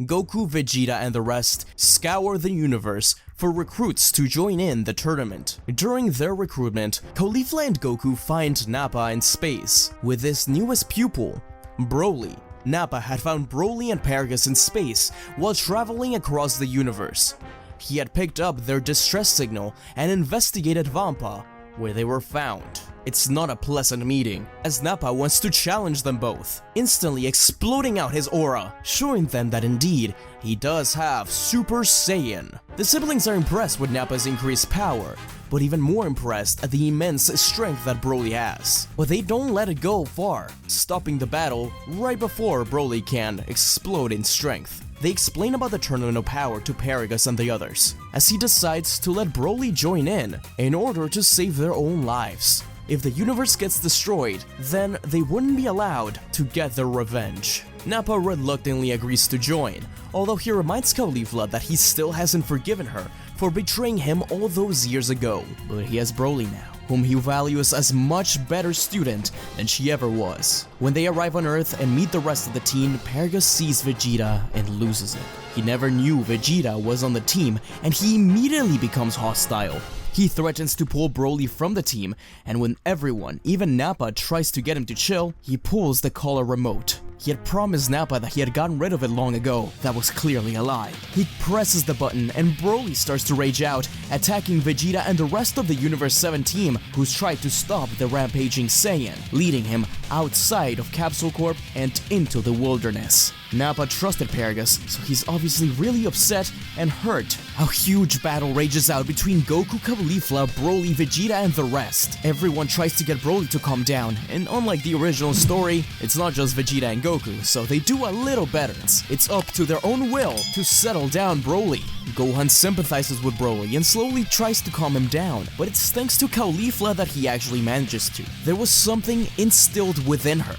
Goku, Vegeta, and the rest scour the universe for recruits to join in the tournament. During their recruitment, Caulifla and Goku find Nappa in space with his newest pupil, Broly. Nappa had found Broly and Paragus in space while traveling across the universe. He had picked up their distress signal and investigated Vampa, where they were found. It's not a pleasant meeting, as Nappa wants to challenge them both, instantly exploding out his aura, showing them that indeed, he does have Super Saiyan. The siblings are impressed with Nappa's increased power, but even more impressed at the immense strength that Broly has. But they don't let it go far, stopping the battle right before Broly can explode in strength. They explain about the Tournament of Power to Paragus and the others, as he decides to let Broly join in order to save their own lives. If the universe gets destroyed, then they wouldn't be allowed to get their revenge. Nappa reluctantly agrees to join, although he reminds Caulifla that he still hasn't forgiven her for betraying him all those years ago. But he has Broly now, whom he values as much better student than she ever was. When they arrive on Earth and meet the rest of the team, Paragus sees Vegeta and loses it. He never knew Vegeta was on the team, and he immediately becomes hostile. He threatens to pull Broly from the team, and when everyone, even Nappa, tries to get him to chill, he pulls the collar remote. He had promised Nappa that he had gotten rid of it long ago. That was clearly a lie. He presses the button and Broly starts to rage out, attacking Vegeta and the rest of the Universe 7 team who's tried to stop the rampaging Saiyan, leading him outside of Capsule Corp and into the wilderness. Nappa trusted Paragus, so he's obviously really upset and hurt. A huge battle rages out between Goku, Caulifla, Broly, Vegeta, and the rest. Everyone tries to get Broly to calm down, and unlike the original story, it's not just Vegeta and Goku, so they do a little better. It's up to their own will to settle down Broly. Gohan sympathizes with Broly and slowly tries to calm him down, but it's thanks to Caulifla that he actually manages to. There was something instilled within her,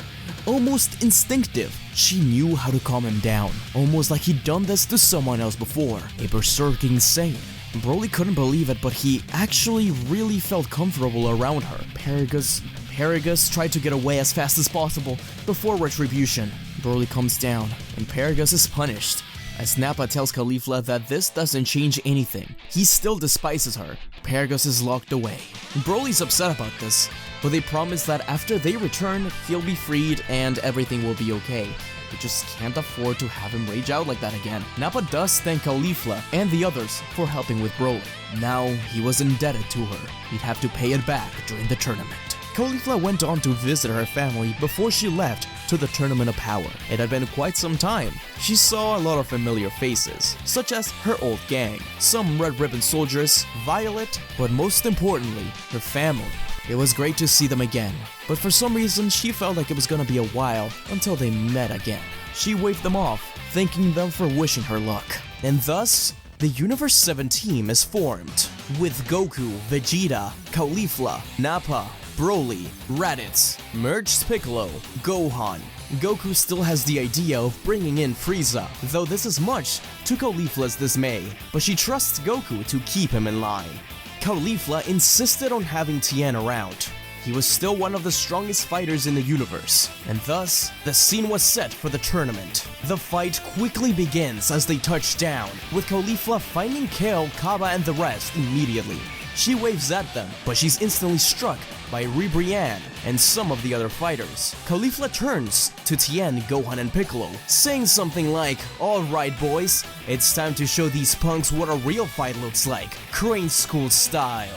almost instinctive. She knew how to calm him down, almost like he'd done this to someone else before, a berserking Saiyan. Broly couldn't believe it, but he actually really felt comfortable around her. Paragus tried to get away as fast as possible before retribution. Broly comes down, and Paragus is punished, as Nappa tells Caulifla that this doesn't change anything. He still despises her. Paragus is locked away. Broly's upset about this, but they promise that after they return, he'll be freed and everything will be okay. They just can't afford to have him rage out like that again. Nappa does thank Caulifla and the others for helping with Broly. Now he was indebted to her. He'd have to pay it back during the tournament. Caulifla went on to visit her family before she left to the Tournament of Power. It had been quite some time. She saw a lot of familiar faces, such as her old gang, some Red Ribbon soldiers, Violet, but most importantly, her family. It was great to see them again, but for some reason she felt like it was gonna be a while until they met again. She waved them off, thanking them for wishing her luck. And thus, the Universe 7 team is formed, with Goku, Vegeta, Caulifla, Nappa, Broly, Raditz, merged Piccolo, Gohan. Goku still has the idea of bringing in Frieza, though this is much to Caulifla's dismay, but she trusts Goku to keep him in line. Caulifla insisted on having Tien around. He was still one of the strongest fighters in the universe, and thus, the scene was set for the tournament. The fight quickly begins as they touch down, with Caulifla finding Kale, Kaba, and the rest immediately. She waves at them, but she's instantly struck by Ribrianne and some of the other fighters. Caulifla turns to Tien, Gohan, and Piccolo, saying something like, "Alright boys, it's time to show these punks what a real fight looks like, Crane School style."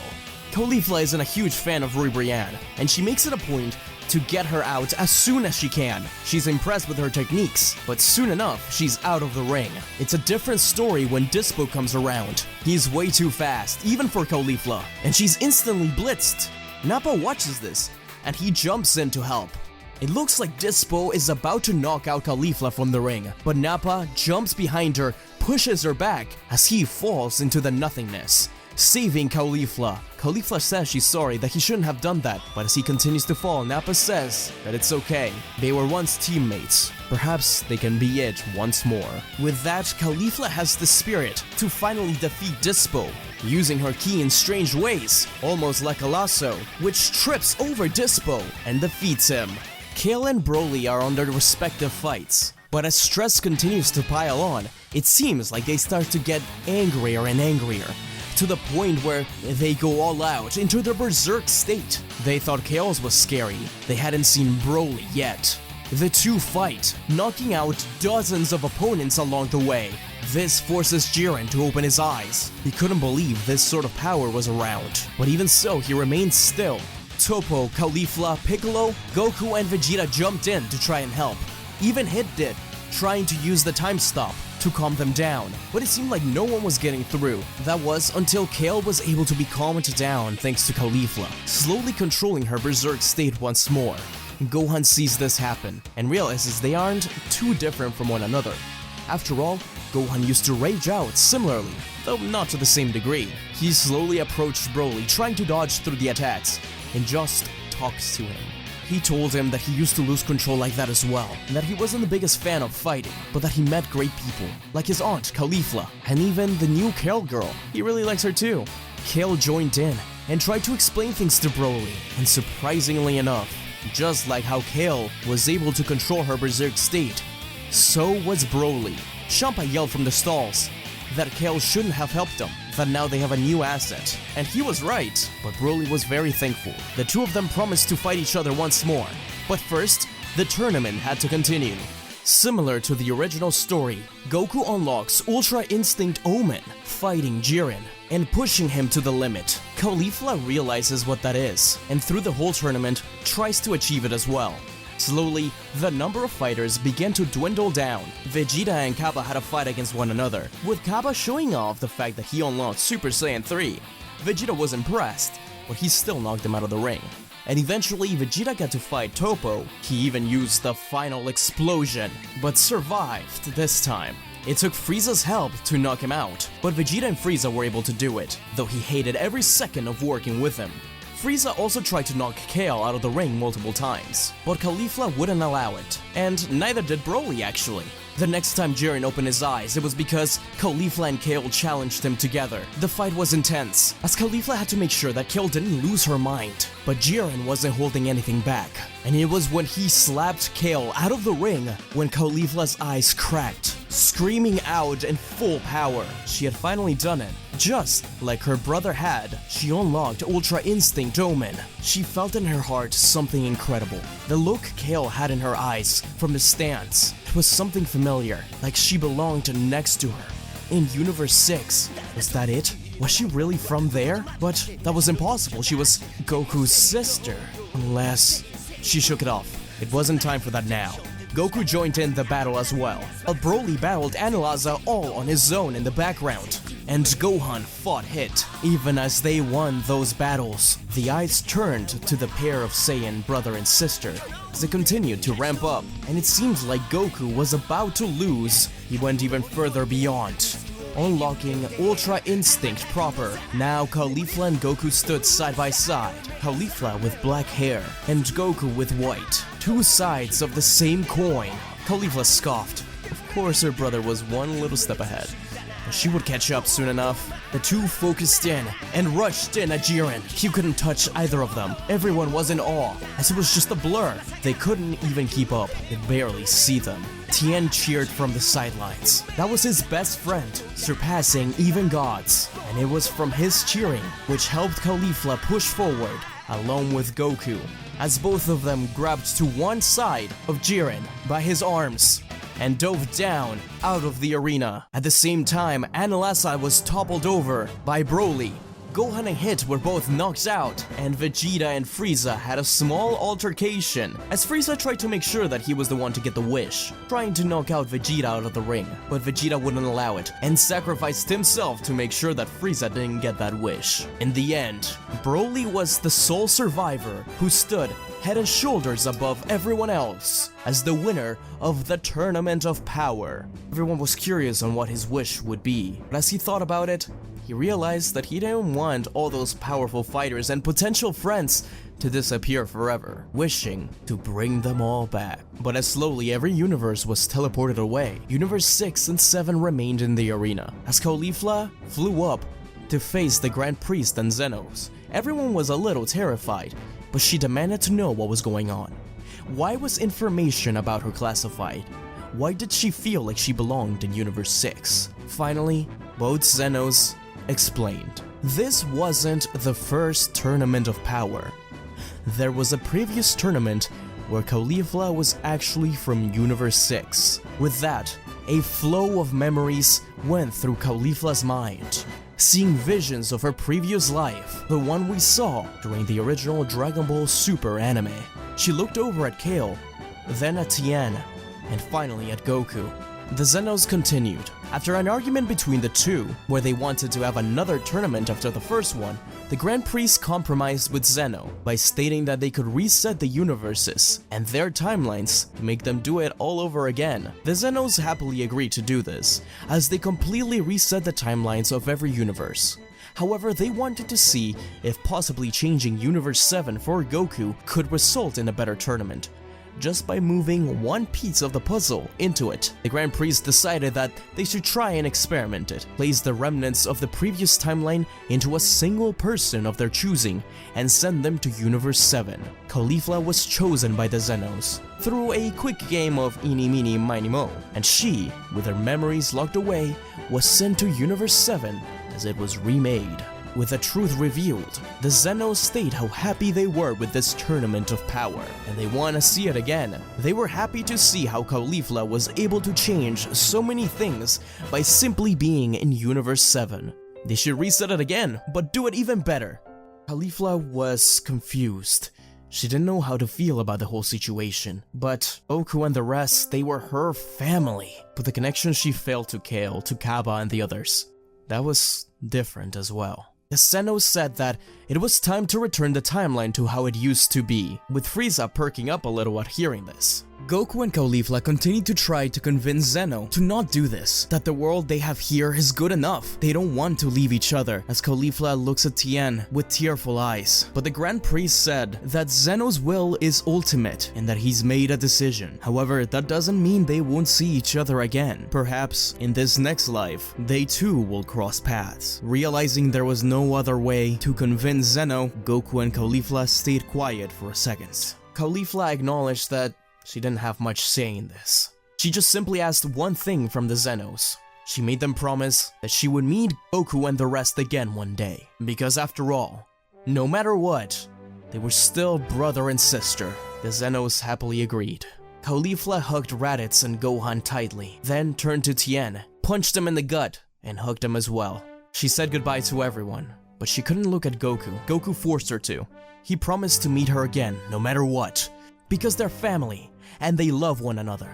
Caulifla isn't a huge fan of Ribrianne, and she makes it a point to get her out as soon as she can. She's impressed with her techniques, but soon enough, she's out of the ring. It's a different story when Dispo comes around. He's way too fast, even for Caulifla, and she's instantly blitzed. Nappa watches this, and he jumps in to help. It looks like Dispo is about to knock out Caulifla from the ring, but Nappa jumps behind her, pushes her back as he falls into the nothingness, saving Caulifla. Caulifla says she's sorry, that he shouldn't have done that, but as he continues to fall, Nappa says that it's okay. They were once teammates. Perhaps they can be it once more. With that, Caulifla has the spirit to finally defeat Dispo, using her ki in strange ways, almost like a lasso, which trips over Dispo and defeats him. Kale and Broly are on their respective fights, But as stress continues to pile on, it seems like they start to get angrier and angrier, to the point where they go all out into their Berserk state. They thought Chaos was scary. They hadn't seen Broly yet. The two fight, knocking out dozens of opponents along the way. This forces Jiren to open his eyes. He couldn't believe this sort of power was around. But even so, he remained still. Toppo, Caulifla, Piccolo, Goku, and Vegeta jumped in to try and help. Even Hit did, trying to use the time stop to calm them down, but it seemed like no one was getting through. That was until Kale was able to be calmed down thanks to Caulifla, slowly controlling her Berserk state once more. Gohan sees this happen and realizes they aren't too different from one another. After all, Gohan used to rage out similarly, though not to the same degree. He slowly approached Broly, trying to dodge through the attacks, and just talks to him. He told him that he used to lose control like that as well, and that he wasn't the biggest fan of fighting, but that he met great people, like his aunt, Caulifla, and even the new Kale girl. He really likes her too. Kale joined in and tried to explain things to Broly, and surprisingly enough, just like how Kale was able to control her Berserk state, so was Broly. Champa yelled from the stalls that Kale shouldn't have helped them, that now they have a new asset. And he was right, but Broly was very thankful. The two of them promised to fight each other once more. But first, the tournament had to continue. Similar to the original story, Goku unlocks Ultra Instinct Omen, fighting Jiren and pushing him to the limit. Caulifla realizes what that is, and through the whole tournament, tries to achieve it as well. Slowly, the number of fighters began to dwindle down. Vegeta and Kappa had a fight against one another, with Kappa showing off the fact that he unlocked Super Saiyan 3. Vegeta was impressed, but he still knocked him out of the ring. And eventually, Vegeta got to fight Toppo. He even used the final explosion, but survived this time. It took Frieza's help to knock him out, but Vegeta and Frieza were able to do it, though he hated every second of working with him. Frieza also tried to knock Kale out of the ring multiple times, but Caulifla wouldn't allow it, and neither did Broly actually. The next time Jiren opened his eyes, it was because Caulifla and Kale challenged him together. The fight was intense, as Caulifla had to make sure that Kale didn't lose her mind, but Jiren wasn't holding anything back. And it was when he slapped Kale out of the ring when Caulifla's eyes cracked, screaming out in full power. She had finally done it. Just like her brother had, she unlocked Ultra Instinct Omen. She felt in her heart something incredible. The look Kale had in her eyes from the stands, it was something familiar, like she belonged next to her. In Universe 6, was that it? Was she really from there? But that was impossible, she was Goku's sister. Unless... She shook it off. It wasn't time for that now. Goku joined in the battle as well. Broly battled Analyza all on his own in the background, and Gohan fought Hit. Even as they won those battles, the eyes turned to the pair of Saiyan brother and sister as they continued to ramp up, and it seemed like Goku was about to lose. He went even further beyond, unlocking Ultra Instinct proper. Now Caulifla and Goku stood side by side, Caulifla with black hair and Goku with white. Two sides of the same coin. Caulifla scoffed. Of course her brother was one little step ahead, but she would catch up soon enough. The two focused in and rushed in at Jiren. He couldn't touch either of them. Everyone was in awe, as it was just a blur. They couldn't even keep up, could barely see them. Tien cheered from the sidelines. That was his best friend, surpassing even gods. And it was from his cheering which helped Caulifla push forward, along with Goku, as both of them grabbed to one side of Jiren by his arms and dove down out of the arena. At the same time, Analyza was toppled over by Broly. Gohan and Hit were both knocked out, and Vegeta and Frieza had a small altercation, as Frieza tried to make sure that he was the one to get the wish, trying to knock out Vegeta out of the ring, but Vegeta wouldn't allow it, and sacrificed himself to make sure that Frieza didn't get that wish. In the end, Broly was the sole survivor who stood head and shoulders above everyone else as the winner of the Tournament of Power. Everyone was curious on what his wish would be, but as he thought about it, he realized that he didn't want all those powerful fighters and potential friends to disappear forever, wishing to bring them all back. But as slowly every universe was teleported away, Universe 6 and 7 remained in the arena. As Caulifla flew up to face the Grand Priest and Zenos, everyone was a little terrified, but she demanded to know what was going on. Why was information about her classified? why did she feel like she belonged in Universe 6? Finally, both Zenos explained. This wasn't the first tournament of power. There was a previous tournament where Caulifla was actually from Universe 6. With that, a flow of memories went through Caulifla's mind, seeing visions of her previous life, the one we saw during the original Dragon Ball Super anime. She looked over at Kale, then at Tien, and finally at Goku. The Zenos continued. After an argument between the two, where they wanted to have another tournament after the first one, the Grand Priest compromised with Zeno by stating that they could reset the universes and their timelines to make them do it all over again. The Zenos happily agreed to do this, as they completely reset the timelines of every universe. However, they wanted to see if possibly changing Universe 7 for Goku could result in a better tournament, just by moving one piece of the puzzle into it. The Grand Priest decided that they should try and experiment it, place the remnants of the previous timeline into a single person of their choosing, and send them to Universe 7. Caulifla was chosen by the Zenos through a quick game of eeny meeny miny mo, and she, with her memories locked away, was sent to Universe 7 as it was remade. With the truth revealed, the Zenos state how happy they were with this tournament of power, and they want to see it again. They were happy to see how Caulifla was able to change so many things by simply being in Universe 7. They should reset it again, but do it even better. Caulifla was confused. She didn't know how to feel about the whole situation, but Goku and the rest, they were her family. But the connection she felt to Kale, to Kaba and the others, that was different as well. The Zenos said that it was time to return the timeline to how it used to be, with Frieza perking up a little at hearing this. Goku and Caulifla continued to try to convince Zeno to not do this, that the world they have here is good enough. They don't want to leave each other, as Caulifla looks at Tien with tearful eyes. But the Grand Priest said that Zeno's will is ultimate and that he's made a decision. However, that doesn't mean they won't see each other again. Perhaps in this next life, they too will cross paths. Realizing there was no other way to convince Zeno, Goku and Caulifla stayed quiet for a second. Caulifla acknowledged that she didn't have much say in this. She just simply asked one thing from the Zenos. She made them promise that she would meet Goku and the rest again one day. Because after all, no matter what, they were still brother and sister. The Zenos happily agreed. Caulifla hugged Raditz and Gohan tightly, then turned to Tien, punched him in the gut, and hugged him as well. She said goodbye to everyone, but she couldn't look at Goku. Goku forced her to. He promised to meet her again, no matter what, because they're family, and they love one another.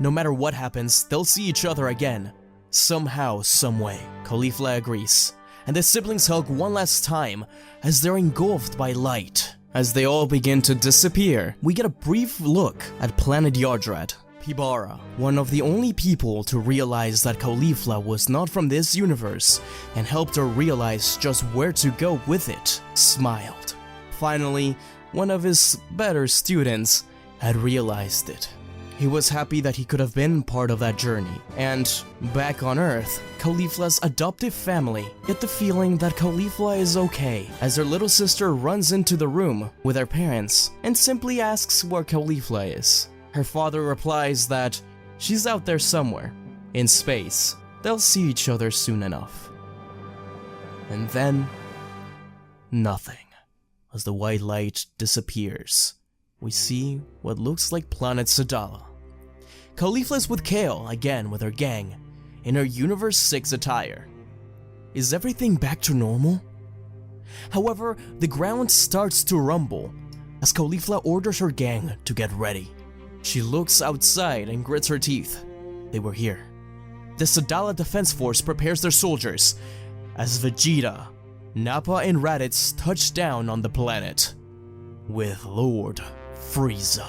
No matter what happens, they'll see each other again, somehow, someway. Caulifla agrees, and the siblings hug one last time as they're engulfed by light. As they all begin to disappear, we get a brief look at Planet Yardrat. Pibara, one of the only people to realize that Caulifla was not from this universe and helped her realize just where to go with it, smiled. Finally, one of his better students had realized it. He was happy that he could have been part of that journey, and back on Earth, Caulifla's adoptive family get the feeling that Caulifla is okay, as her little sister runs into the room with her parents and simply asks where Caulifla is. Her father replies that she's out there somewhere, in space. They'll see each other soon enough. And then, nothing. As the white light disappears, we see what looks like Planet Sadala. Caulifla's with Kale, again with her gang, in her Universe 6 attire. Is everything back to normal? However, the ground starts to rumble as Caulifla orders her gang to get ready. She looks outside and grits her teeth. They were here. The Sadala Defense Force prepares their soldiers as Vegeta, Nappa and Raditz touch down on the planet with Lord Frieza.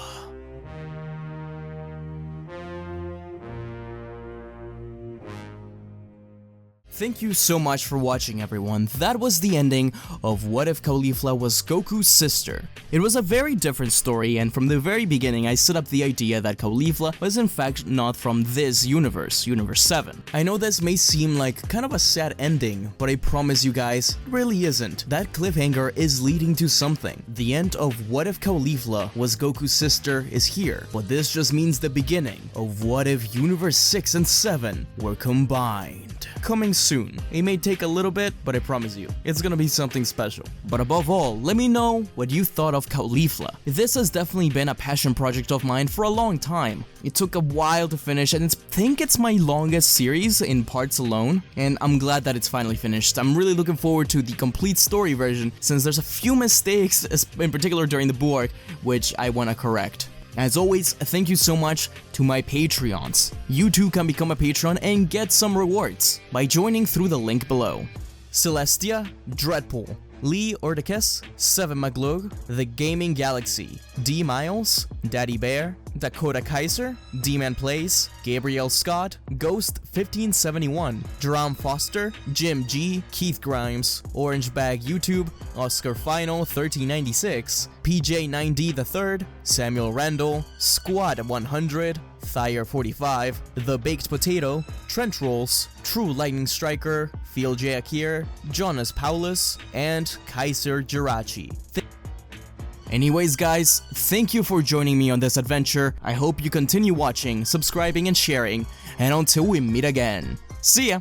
Thank you so much for watching, everyone. That was the ending of What If Caulifla Was Goku's Sister. It was a very different story, and from the very beginning I set up the idea that Caulifla was in fact not from this universe, Universe 7. I know this may seem like kind of a sad ending, but I promise you guys, it really isn't. That cliffhanger is leading to something. The end of What If Caulifla Was Goku's Sister is here, but this just means the beginning of what if Universe 6 and 7 were combined. Coming soon. It may take a little bit, but I promise you, it's gonna be something special. But above all, let me know what you thought of Caulifla. This has definitely been a passion project of mine for a long time. It took a while to finish, and I think it's my longest series in parts alone, and I'm glad that it's finally finished. I'm really looking forward to the complete story version, since there's a few mistakes, in particular during the board, which I wanna correct. As always, thank you so much to my Patreons. You too can become a patron and get some rewards by joining through the link below. Celestia, Dreadpool, Lee Ordicus, 7 Maglug, The Gaming Galaxy, D Miles, Daddy Bear, Dakota Kaiser, D-Man Plays, Gabriel Scott, Ghost 1571, Jerome Foster, Jim G, Keith Grimes, Orange Bag YouTube, Oscar Final 1396, PJ9D III, Samuel Randall, Squad 100, Thayer 45, The Baked Potato, Trent Rolls, True Lightning Striker, Phil J. Akir, Jonas Paulus, and Kaiser Jirachi. Anyways guys, thank you for joining me on this adventure. I hope you continue watching, subscribing, and sharing, and until we meet again, see ya!